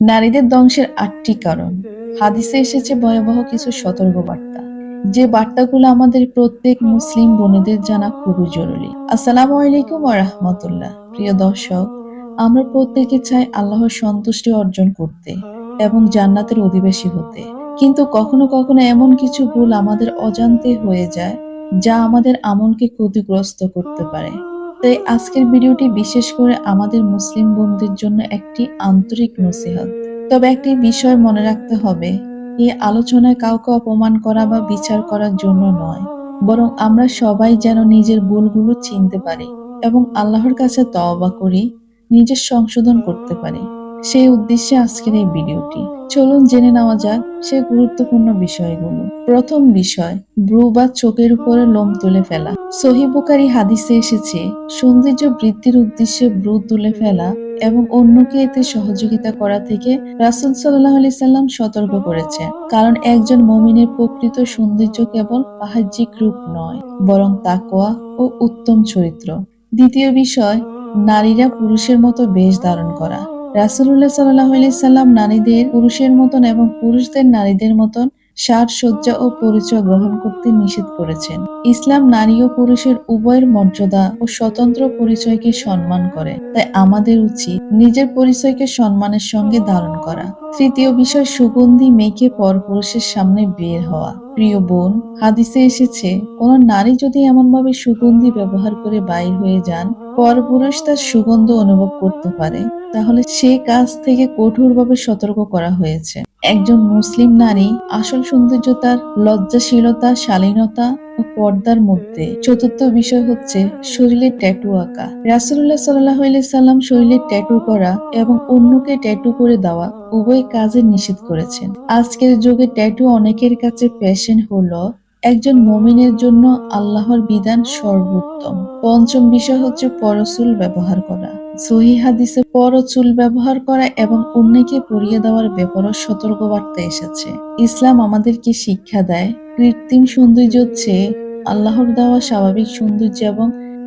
নারীদের ধ্বংসের ৮টি কারণ। হাদিসে এসেছে ভয়াবহ কিছু সতর্কবার্তা, যে বার্তাগুলো আমাদের প্রত্যেক মুসলিম বোনেদের জানা খুবই জরুরি। আসসালামু আলাইকুম ওয়া রাহমাতুল্লাহ। প্রিয় দর্শক, আমরা প্রত্যেকে চাই আল্লাহর সন্তুষ্টি অর্জন করতে এবং জান্নাতের অধিবাসী হতে। কিন্তু কখনো কখনো এমন কিছু ভুল আমাদের অজান্তে হয়ে যায়, যা আমাদের আমলকে ক্ষতিগ্রস্ত করতে পারে। তাই আজকের ভিডিওটি বিশেষ করে আমাদের মুসলিম বোনদের জন্য একটি আন্তরিক নসিহত। তবে একটি বিষয় মনে রাখতে হবে, এই আলোচনায় কাউকে অপমান করা বা বিচার করার জন্য নয়, বরং আমরা সবাই যেন নিজের ভুলগুলো চিনতে পারি এবং আল্লাহর কাছে তওবা করি, নিজের সংশোধন করতে পারি। সেই উদ্দেশ্যে আজকের এই ভিডিওটি। চলুন জেনে নেওয়া যাক সে গুরুত্বপূর্ণ বিষয়গুলো। প্রথম বিষয়, ভ্রু বা চোখের উপরে লোম তুলে ফেলা। সহিহ বুখারী হাদিসে এসেছে, সৌন্দর্য বৃদ্ধির উদ্দেশ্যে ভ্রু তুলে ফেলা এবং অন্যকে এতে সহযোগিতা করা থেকে রাসূল সাল্লাল্লাহু আলাইহি সাল্লাম সতর্ক করেছেন। কারণ একজন মুমিনের প্রকৃত সৌন্দর্য কেবল বাহ্যিক রূপ নয়, বরং তাকওয়া ও উত্তম চরিত্র। দ্বিতীয় বিষয়, নারীরা পুরুষের মতো বেশ ধারণ করা। রাসূলুল্লাহ সাল্লাল্লাহু আলাইহি সাল্লাম নারীদের পুরুষের মতন এবং পুরুষদের নারীদের মতন সাজসজ্জা ও পরিচয় গ্রহণ করতে নিষেধ করেছেন। ইসলাম নারী ও পুরুষের উভয়ের মর্যাদা ও স্বতন্ত্র পরিচয়কে সম্মান করে, তাই আমাদের উচিত নিজের পরিচয়কে সম্মানের সঙ্গে ধারণ করা। তৃতীয় বিষয়, সুগন্ধি মেখে পরপুরুষের সামনে বের হওয়া। প্রিয় বোন, হাদিসে এসেছে, কোন নারী যদি এমনভাবে সুগন্ধি ব্যবহার করে বাইর হয়ে যান, পরপুরুষ তার সুগন্ধ অনুভব করতে পারে, তাহলে সে কাজ থেকে কঠোরভাবে সতর্ক করা হয়েছে। একজন মুসলিম নারী আসল সৌন্দর্য তার লজ্জাশীলতা, শালীনতা ও পর্দার মধ্যে। চতুর্থ বিষয় হচ্ছে শরীরে ট্যাটু আঁকা। রাসূলুল্লাহ সাল্লাল্লাহু আলাইহি সাল্লাম শরীরে ট্যাটু করা এবং অন্যকে ট্যাটু করে দেওয়া উভয় কাজে নিষেধ করেছেন। আজকের যুগে ট্যাটু অনেকের কাছে ফ্যাশন হলো, একজন মুমিনের জন্য আল্লাহর বিধান সর্বোত্তম। পঞ্চম বিষয় হচ্ছে পরচুল ব্যবহার করা। সহিহ হাদিসে পরচুল ব্যবহার করা এবং অন্যকে পরিয়ে দেওয়ার ব্যাপারে সতর্কবার্তা এসেছে। ইসলাম আমাদেরকে শিক্ষা দেয়, কৃত্রিম সৌন্দর্যের চেয়ে আল্লাহর দেওয়া স্বাভাবিক সৌন্দর্য এবং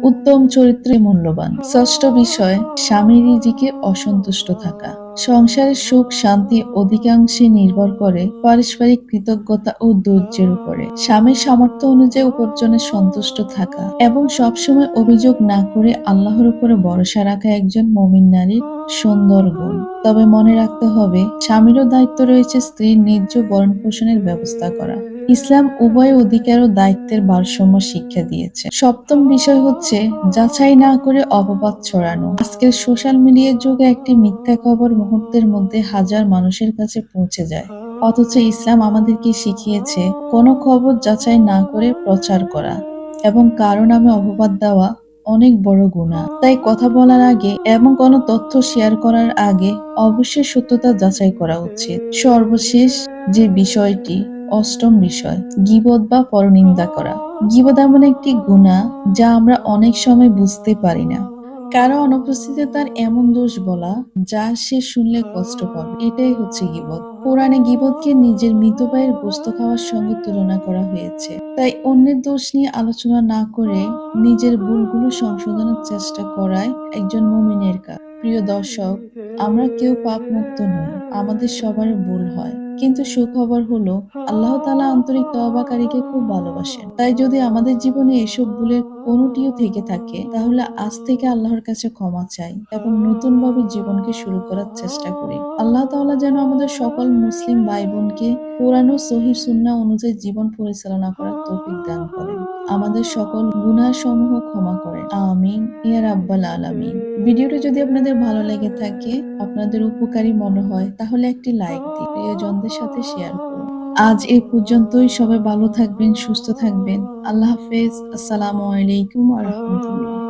উত্তম চরিত্রে মূল্যবান। ষষ্ঠ বিষয়, স্বামীর রিজিকে অসন্তুষ্ট থাকা। সংসারের সুখ শান্তি অধিকাংশে নির্ভর করে পারস্পরিক কৃতজ্ঞতা ও ধৈর্যের উপরে। স্বামীর সামর্থ্য অনুযায়ী উপার্জনে সন্তুষ্ট থাকা এবং সবসময় অভিযোগ না করে আল্লাহর উপরে ভরসা রাখা একজন মুমিন নারীর সুন্দর গুণ। তবে মনে রাখতে হবে, স্বামীরও দায়িত্ব রয়েছে স্ত্রীর ন্যায্য ভরণ পোষণের ব্যবস্থা করা। ইসলাম উভয় অধিকার ও দায়িত্বের ভারসাম্য শিক্ষা দিয়েছে। সপ্তম বিষয় হচ্ছে যাচাই না করে অপবাদ ছড়ানো। আজকের সোশ্যাল মিডিয়ার যুগে একটি মিথ্যা খবর মুহূর্তের মধ্যে হাজার মানুষের কাছে পৌঁছে যায়, অথচ ইসলাম আমাদেরকে শিখিয়েছে কোনো খবর যাচাই না করে প্রচার করা এবং কারো নামে অপবাদ দেওয়া অনেক বড় গুনাহ। তাই কথা বলার আগে এবং কোনো তথ্য শেয়ার করার আগে অবশ্যই সত্যতা যাচাই করা উচিত। সর্বশেষ যে বিষয়টি, অষ্টম বিষয়, গীবত বা পরনিন্দা করা। গীবত এমন একটি গুনাহ যা আমরা অনেক সময় বুঝতে পারি না। কারো অনুপস্থিতিতে তার এমন দোষ বলা যা সে শুনলে কষ্ট পাবে, এটাই হচ্ছে গীবত। কোরআনে গীবতকে নিজের মৃত ভাইয়ের গোশত খাওয়ার সঙ্গে তুলনা করা হয়েছে। তাই অন্যের দোষ নিয়ে আলোচনা না করে নিজের ভুলগুলো সংশোধনের চেষ্টা করাই একজন মুমিনের কাজ। প্রিয় দর্শক, আমরা কেউ পাপ মুক্ত নই, আমাদের সবার ভুল হয়। কিন্তু সুখবর হলো, আল্লাহ তাআলা আন্তরিক তওবাকারীকে খুব ভালোবাসেন। তাই যদি আমাদের জীবনে এসব ভুলের কোনোটিও থেকে থাকে, তাহলে আজ থেকে আল্লাহর কাছে ক্ষমা চাই এবং নতুন ভাবে জীবনকে শুরু করার চেষ্টা করি। আল্লাহ তাআলা যেন আমাদের সকল মুসলিম ভাই বোনকে কোরআন ও সহিহ সুন্নাহ অনুযায়ী জীবন পরিচালনা করার তৌফিক দান করেন। আমাদের সকল গুনাহ সমূহ ক্ষমা করেন। আমিন ইয়া রাব্বাল আলামিন। ভিডিওটি যদি আপনাদের ভালো লেগে থাকে, আপনাদের উপকারী মনে হয়, তাহলে একটি লাইক দিন, প্রিয়জনদের সাথে শেয়ার করুন। আজ এই পর্যন্তই। সবাই ভালো থাকবেন, সুস্থ থাকবেন। আল্লাহ হাফেজ। আসসালামু আলাইকুম ওয়া রাহমাতুল্লাহ।